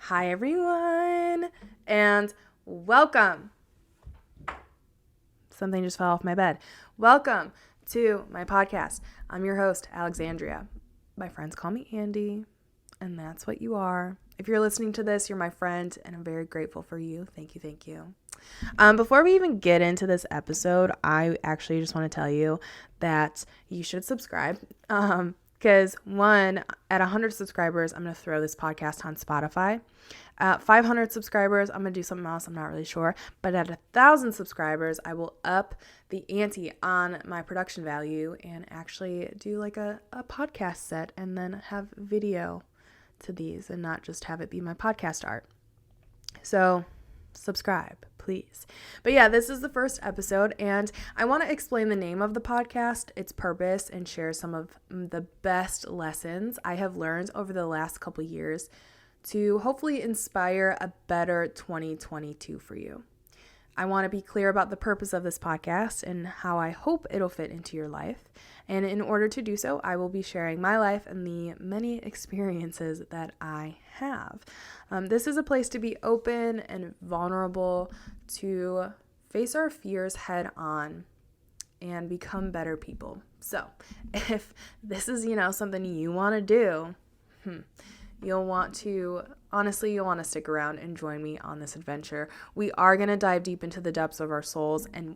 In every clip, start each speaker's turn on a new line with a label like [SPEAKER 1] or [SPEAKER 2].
[SPEAKER 1] Hi, everyone, and welcome. Something just fell off my bed. Welcome to my podcast. I'm your host, Alexandria. My friends call me Andy, and that's what you are. If you're listening to this, you're my friend, and I'm very grateful for you. Thank you. Before we even get into this episode, I actually just want to tell you that you should subscribe. Because one, at 100 subscribers, I'm going to throw this podcast on Spotify. At 500 subscribers, I'm going to do something else. I'm not really sure. But at 1,000 subscribers, I will up the ante on my production value and actually do like a podcast set and then have video to these and not just have it be my podcast art. So subscribe, please. But yeah, this is the first episode, and I want to explain the name of the podcast, its purpose, and share some of the best lessons I have learned over the last couple years to hopefully inspire a better 2022 for you. I want to be clear about the purpose of this podcast and how I hope it'll fit into your life. And in order to do so, I will be sharing my life and the many experiences that I have. This is a place to be open and vulnerable, to face our fears head on and become better people. So if this is, something you want to do, you'll want to stick around and join me on this adventure. We are going to dive deep into the depths of our souls and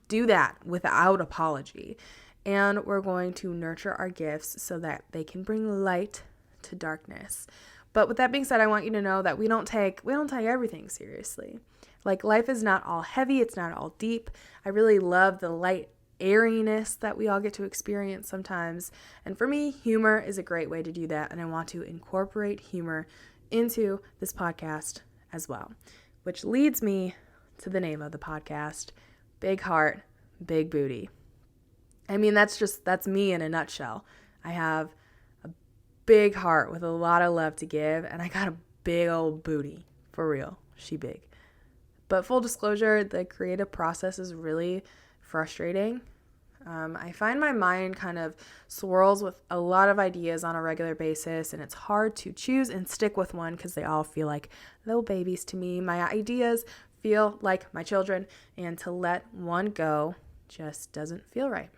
[SPEAKER 1] do that without apology. And we're going to nurture our gifts so that they can bring light to darkness. But with that being said, I want you to know that we don't take everything seriously. Like, life is not all heavy, it's not all deep. I really love the light airiness that we all get to experience sometimes. And for me, humor is a great way to do that. And I want to incorporate humor into this podcast as well, which leads me to the name of the podcast, Big Heart, Big Booty. I mean, that's me in a nutshell. I have a big heart with a lot of love to give, and I got a big old booty. For real, she big. But full disclosure, the creative process is really frustrating. I find my mind kind of swirls with a lot of ideas on a regular basis, and it's hard to choose and stick with one because they all feel like little babies to me. My ideas feel like my children, and to let one go just doesn't feel right.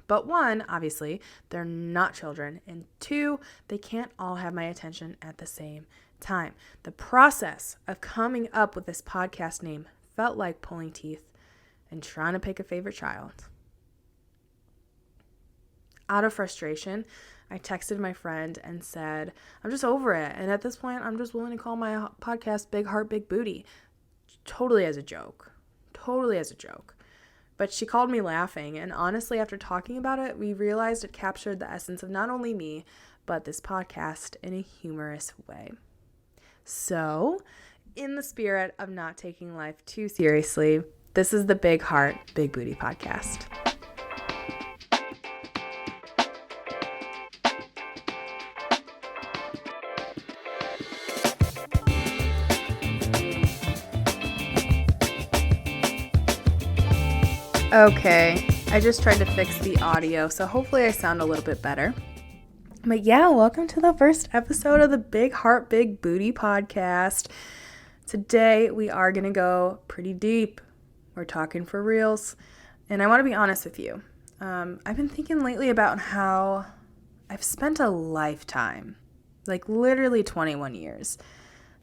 [SPEAKER 1] But one, obviously, they're not children, and two, they can't all have my attention at the same time. The process of coming up with this podcast name felt like pulling teeth and trying to pick a favorite child. Out of frustration, I texted my friend and said, I'm just over it. And at this point, I'm just willing to call my podcast Big Heart, Big Booty. Totally as a joke. But she called me laughing. And honestly, after talking about it, we realized it captured the essence of not only me, but this podcast in a humorous way. So, in the spirit of not taking life too seriously, this is the Big Heart, Big Booty podcast. Okay, I just tried to fix the audio, so hopefully I sound a little bit better. But yeah, welcome to the first episode of the Big Heart, Big Booty podcast. Today, we are going to go pretty deep. We're talking for reals. And I want to be honest with you. I've been thinking lately about how I've spent a lifetime, like literally 21 years,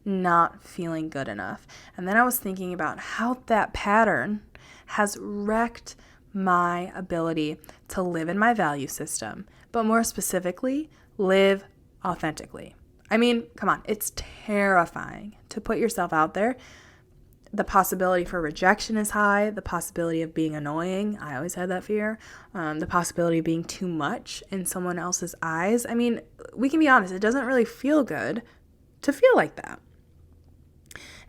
[SPEAKER 1] not feeling good enough. And then I was thinking about how that pattern has wrecked my ability to live in my value system, but more specifically, live authentically. I mean, come on, it's terrifying to put yourself out there. The possibility for rejection is high. The possibility of being annoying, I always had that fear. The possibility of being too much in someone else's eyes. I mean, we can be honest, it doesn't really feel good to feel like that.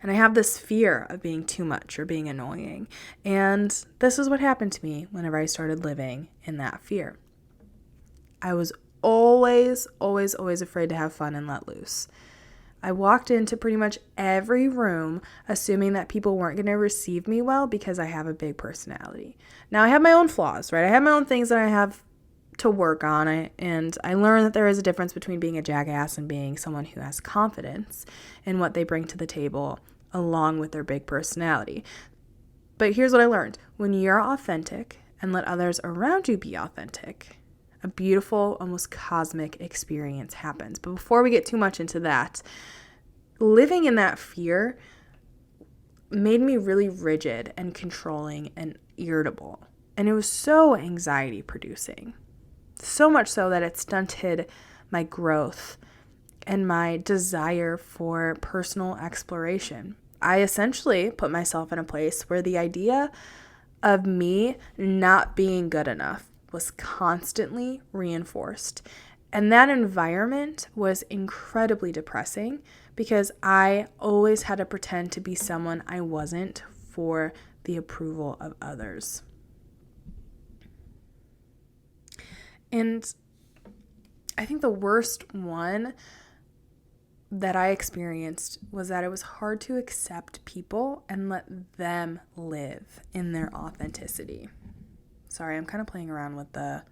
[SPEAKER 1] And I have this fear of being too much or being annoying. And this is what happened to me whenever I started living in that fear. I was always afraid to have fun and let loose. I walked into pretty much every room assuming that people weren't going to receive me well because I have a big personality. Now, I have my own flaws, right? I have my own things that I have to work on it, and I learned that there is a difference between being a jackass and being someone who has confidence in what they bring to the table along with their big personality. But here's what I learned. When you're authentic and let others around you be authentic, a beautiful, almost cosmic experience happens. But before we get too much into that, living in that fear made me really rigid and controlling and irritable. And it was so anxiety producing. So much so that it stunted my growth and my desire for personal exploration. I essentially put myself in a place where the idea of me not being good enough was constantly reinforced. And that environment was incredibly depressing because I always had to pretend to be someone I wasn't for the approval of others. And I think the worst one that I experienced was that it was hard to accept people and let them live in their authenticity. Sorry, I'm kind of playing around with the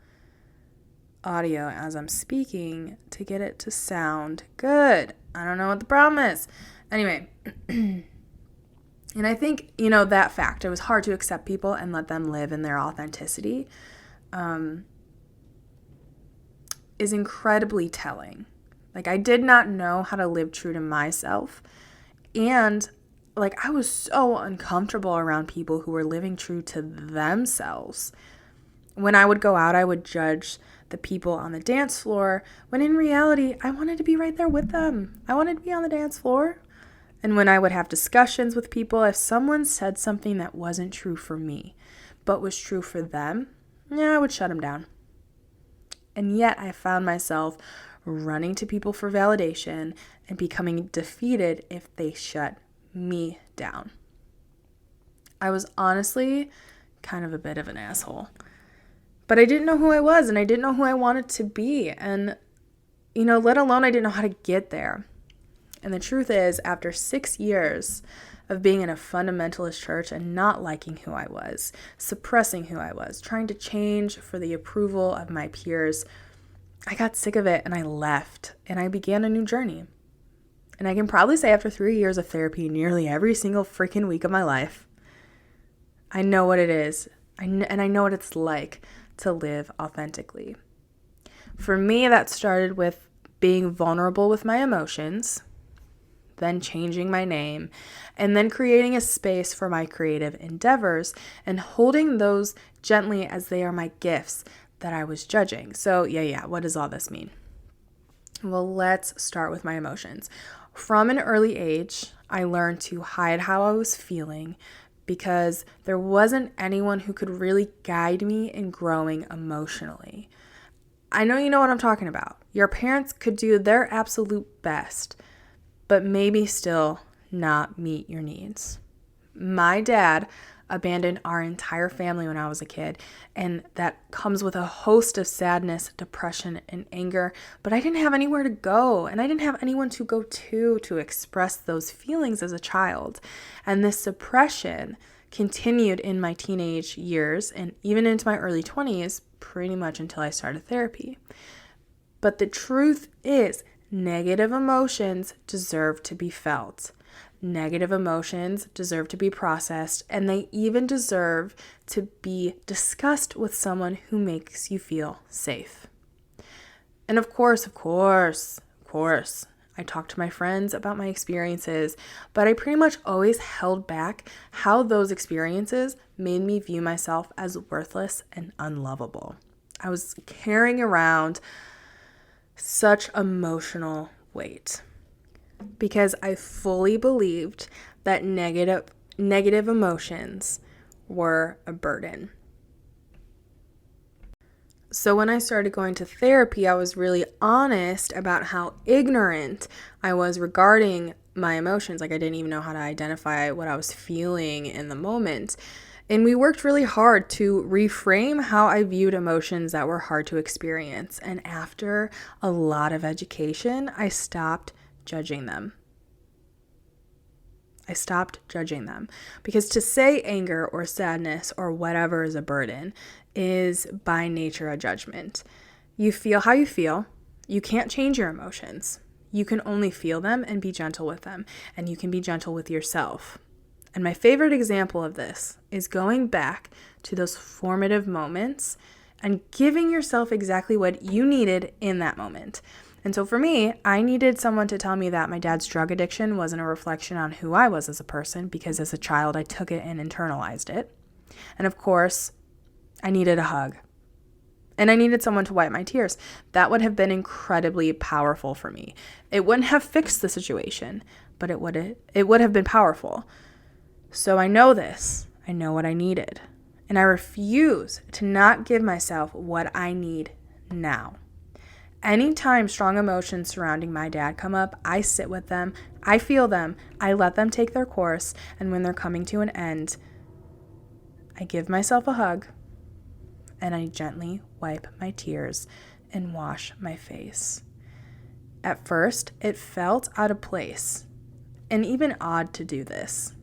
[SPEAKER 1] audio as I'm speaking to get it to sound good. I don't know what the problem is. Anyway, and I think, that fact, it was hard to accept people and let them live in their authenticity, is incredibly telling. Like, I did not know how to live true to myself, and I was so uncomfortable around people who were living true to themselves. When I would go out, I would judge the people on the dance floor, when in reality, I wanted to be right there with them. I wanted to be on the dance floor. And when I would have discussions with people, if someone said something that wasn't true for me, but was true for them, I would shut them down. And yet I found myself running to people for validation and becoming defeated if they shut me down. I was honestly kind of a bit of an asshole. But I didn't know who I was, and I didn't know who I wanted to be. And, let alone I didn't know how to get there. And the truth is, after 6 years of being in a fundamentalist church and not liking who I was, suppressing who I was, trying to change for the approval of my peers, I got sick of it and I left and I began a new journey. And I can probably say after 3 years of therapy, nearly every single freaking week of my life, I know what it is. And I know what it's like to live authentically. For me, that started with being vulnerable with my emotions, then changing my name, and then creating a space for my creative endeavors and holding those gently as they are my gifts that I was judging. So what does all this mean? Well, let's start with my emotions. From an early age, I learned to hide how I was feeling because there wasn't anyone who could really guide me in growing emotionally. I know you know what I'm talking about. Your parents could do their absolute best, but maybe still not meet your needs. My dad abandoned our entire family when I was a kid, and that comes with a host of sadness, depression, and anger, but I didn't have anywhere to go, and I didn't have anyone to go to express those feelings as a child. And this suppression continued in my teenage years and even into my early 20s, pretty much until I started therapy. But the truth is, negative emotions deserve to be felt. Negative emotions deserve to be processed, and they even deserve to be discussed with someone who makes you feel safe. And of course, I talked to my friends about my experiences, but I pretty much always held back how those experiences made me view myself as worthless and unlovable. I was carrying around such emotional weight because I fully believed that negative emotions were a burden. So when I started going to therapy, I was really honest about how ignorant I was regarding my emotions. I didn't even know how to identify what I was feeling in the moment. And we worked really hard to reframe how I viewed emotions that were hard to experience. And after a lot of education, I stopped judging them. Because to say anger or sadness or whatever is a burden is by nature a judgment. You feel how you feel. You can't change your emotions. You can only feel them and be gentle with them, and you can be gentle with yourself. And my favorite example of this is going back to those formative moments and giving yourself exactly what you needed in that moment. And so for me, I needed someone to tell me that my dad's drug addiction wasn't a reflection on who I was as a person, because as a child, I took it and internalized it. And of course, I needed a hug. And I needed someone to wipe my tears. That would have been incredibly powerful for me. It wouldn't have fixed the situation, but it would have been powerful. So I know this. I know what I needed. And I refuse to not give myself what I need now. Anytime strong emotions surrounding my dad come up, I sit with them, I feel them, I let them take their course, and when they're coming to an end, I give myself a hug, and I gently wipe my tears and wash my face. At first, it felt out of place and even odd to do this.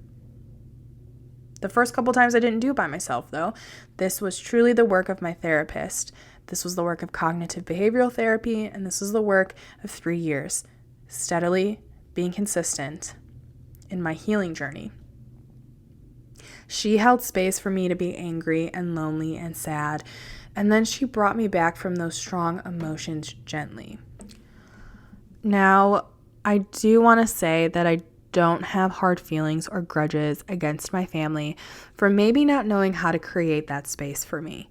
[SPEAKER 1] The first couple times I didn't do it by myself, though. This was truly the work of my therapist. This was the work of cognitive behavioral therapy, and this was the work of 3 years, steadily being consistent in my healing journey. She held space for me to be angry and lonely and sad, and then she brought me back from those strong emotions gently. Now, I do want to say that I don't have hard feelings or grudges against my family for maybe not knowing how to create that space for me.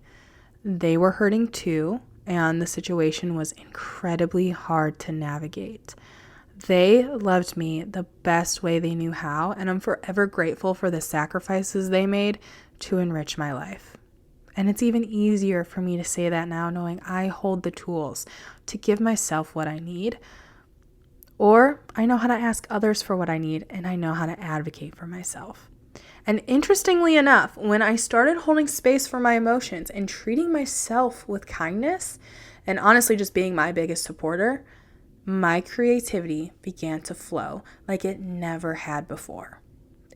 [SPEAKER 1] They were hurting too, and the situation was incredibly hard to navigate. They loved me the best way they knew how, and I'm forever grateful for the sacrifices they made to enrich my life. And it's even easier for me to say that now, knowing I hold the tools to give myself what I need, or I know how to ask others for what I need, and I know how to advocate for myself. And interestingly enough, when I started holding space for my emotions and treating myself with kindness, and honestly just being my biggest supporter, my creativity began to flow like it never had before.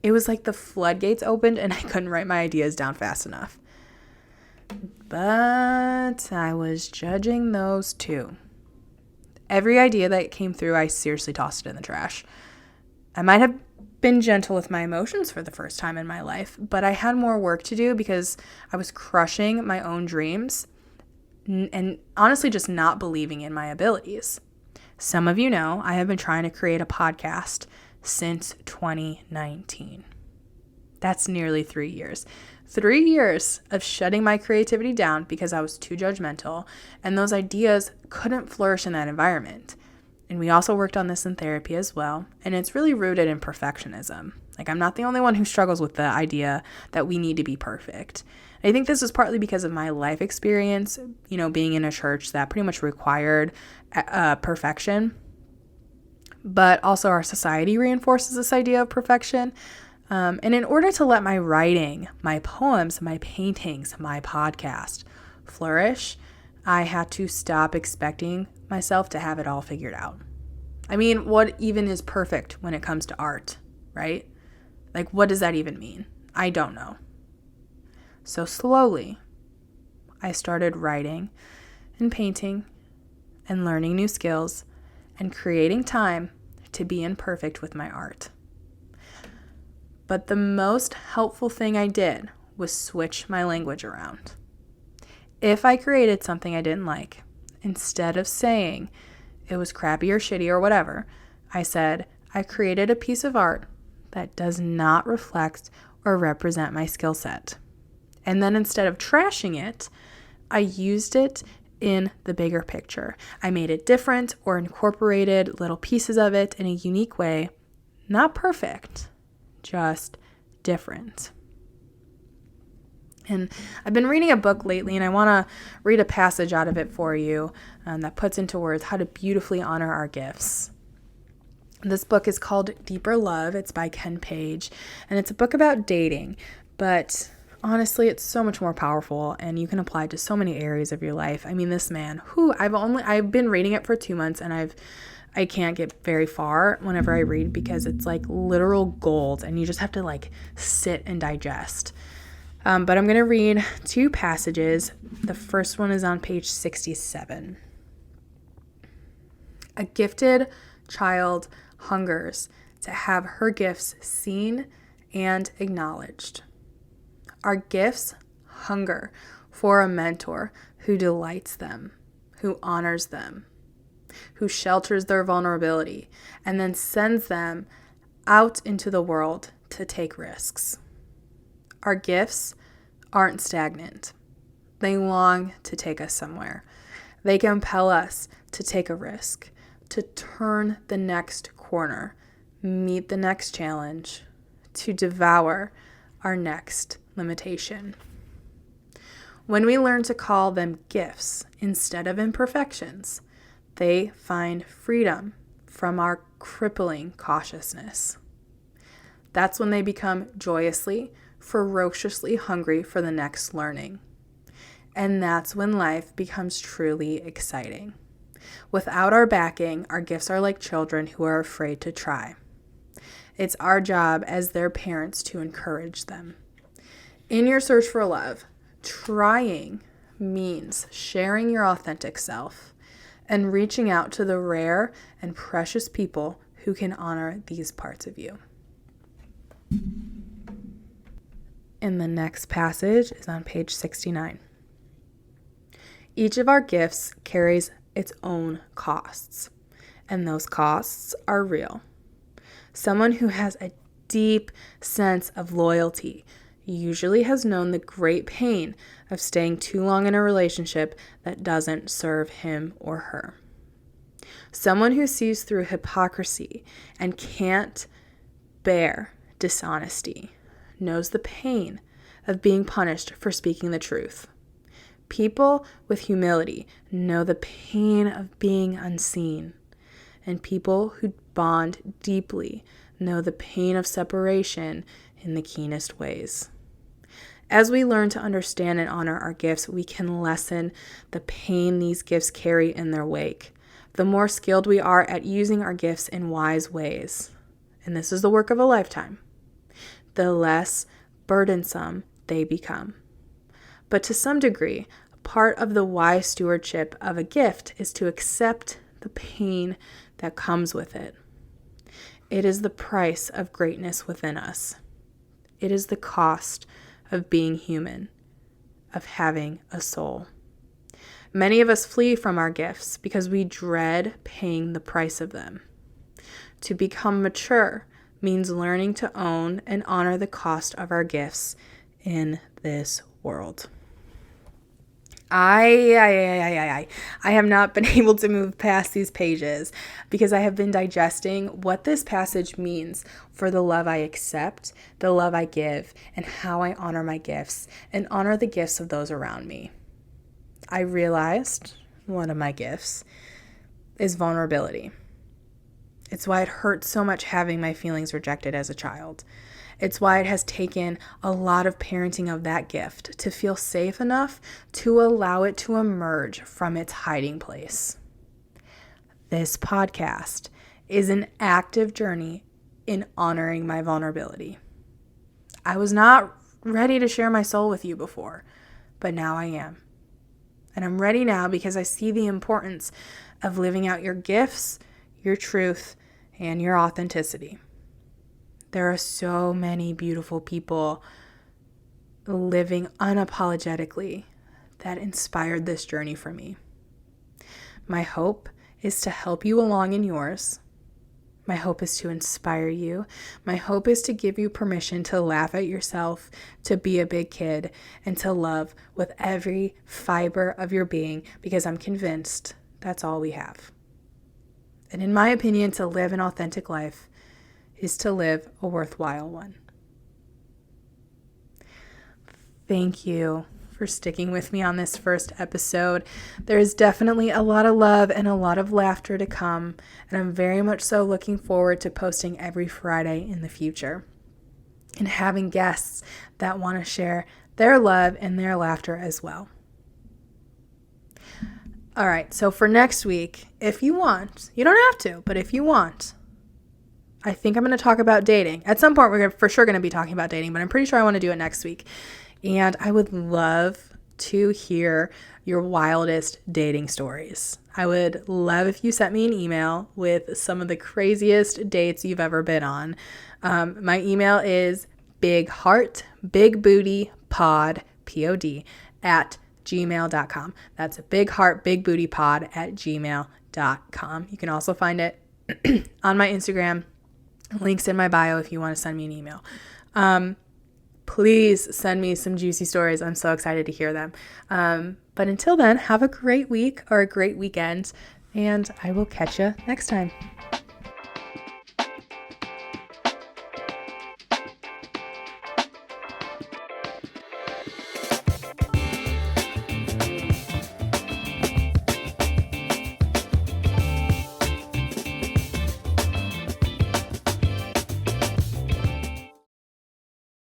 [SPEAKER 1] It was like the floodgates opened and I couldn't write my ideas down fast enough. But I was judging those too. Every idea that came through, I seriously tossed it in the trash. I might have been gentle with my emotions for the first time in my life, but I had more work to do because I was crushing my own dreams and honestly just not believing in my abilities. Some of you know I have been trying to create a podcast since 2019. That's nearly 3 years. 3 years of shutting my creativity down because I was too judgmental, and those ideas couldn't flourish in that environment. And we also worked on this in therapy as well, and it's really rooted in perfectionism. Like, I'm not the only one who struggles with the idea that we need to be perfect. I think this is partly because of my life experience, being in a church that pretty much required perfection, but also our society reinforces this idea of perfection. And in order to let my writing, my poems, my paintings, my podcast flourish, I had to stop expecting myself to have it all figured out. I mean, what even is perfect when it comes to art, right? Like, what does that even mean? I don't know. So slowly, I started writing and painting and learning new skills and creating time to be imperfect with my art. But the most helpful thing I did was switch my language around. If I created something I didn't like, instead of saying it was crappy or shitty or whatever, I said, I created a piece of art that does not reflect or represent my skill set. And then instead of trashing it, I used it in the bigger picture. I made it different or incorporated little pieces of it in a unique way. Not perfect, just different. And I've been reading a book lately, and I want to read a passage out of it for you that puts into words how to beautifully honor our gifts. This book is called Deeper Love. It's by Ken Page, and it's a book about dating, but honestly, it's so much more powerful, and you can apply it to so many areas of your life. I mean, this man, I've been reading it for 2 months, and I can't get very far whenever I read because it's like literal gold, and you just have to like sit and digest. But I'm going to read two passages. The first one is on page 67. A gifted child hungers to have her gifts seen and acknowledged. Our gifts hunger for a mentor who delights them, who honors them, who shelters their vulnerability, and then sends them out into the world to take risks. Our gifts aren't stagnant. They long to take us somewhere. They compel us to take a risk, to turn the next corner, meet the next challenge, to devour our next limitation. When we learn to call them gifts instead of imperfections, they find freedom from our crippling cautiousness. That's when they become joyously, ferociously hungry for the next learning. And that's when life becomes truly exciting. Without our backing, our gifts are like children who are afraid to try. It's our job as their parents to encourage them. In your search for love, trying means sharing your authentic self and reaching out to the rare and precious people who can honor these parts of you. And the next passage is on page 69. Each of our gifts carries its own costs, and those costs are real. Someone who has a deep sense of loyalty usually has known the great pain of staying too long in a relationship that doesn't serve him or her. Someone who sees through hypocrisy and can't bear dishonesty knows the pain of being punished for speaking the truth. People with humility know the pain of being unseen, and people who bond deeply know the pain of separation in the keenest ways. As we learn to understand and honor our gifts, we can lessen the pain these gifts carry in their wake. The more skilled we are at using our gifts in wise ways, and this is the work of a lifetime, the less burdensome they become. But to some degree, part of the wise stewardship of a gift is to accept the pain that comes with it. It is the price of greatness within us. It is the cost of being human, of having a soul. Many of us flee from our gifts because we dread paying the price of them. To become mature means learning to own and honor the cost of our gifts in this world. I have not been able to move past these pages because I have been digesting what this passage means for the love I accept, the love I give, and how I honor my gifts and honor the gifts of those around me. I realized one of my gifts is vulnerability. It's why it hurts so much having my feelings rejected as a child. It's why it has taken a lot of parenting of that gift to feel safe enough to allow it to emerge from its hiding place. This podcast is an active journey in honoring my vulnerability. I was not ready to share my soul with you before, but now I am. And I'm ready now because I see the importance of living out your gifts, your truth, and your authenticity. There are so many beautiful people living unapologetically that inspired this journey for me. My hope is to help you along in yours. My hope is to inspire you. My hope is to give you permission to laugh at yourself, to be a big kid, and to love with every fiber of your being, because I'm convinced that's all we have. And in my opinion, to live an authentic life is to live a worthwhile one. Thank you for sticking with me on this first episode. There is definitely a lot of love and a lot of laughter to come, and I'm very much so looking forward to posting every Friday in the future and having guests that want to share their love and their laughter as well. All right, so for next week, if you want, you don't have to, but if you want, I think I'm going to talk about dating. At some point, we're for sure going to be talking about dating, but I'm pretty sure I want to do it next week. And I would love to hear your wildest dating stories. I would love if you sent me an email with some of the craziest dates you've ever been on. My email is bigheartbigbootypod, P-O-D, at gmail.com. That's bigheartbigbootypod at gmail.com. You can also find it on my Instagram. Links in my bio if you want to send me an email. Please send me some juicy stories. I'm so excited to hear them. But until then, have a great week or a great weekend, and I will catch you next time.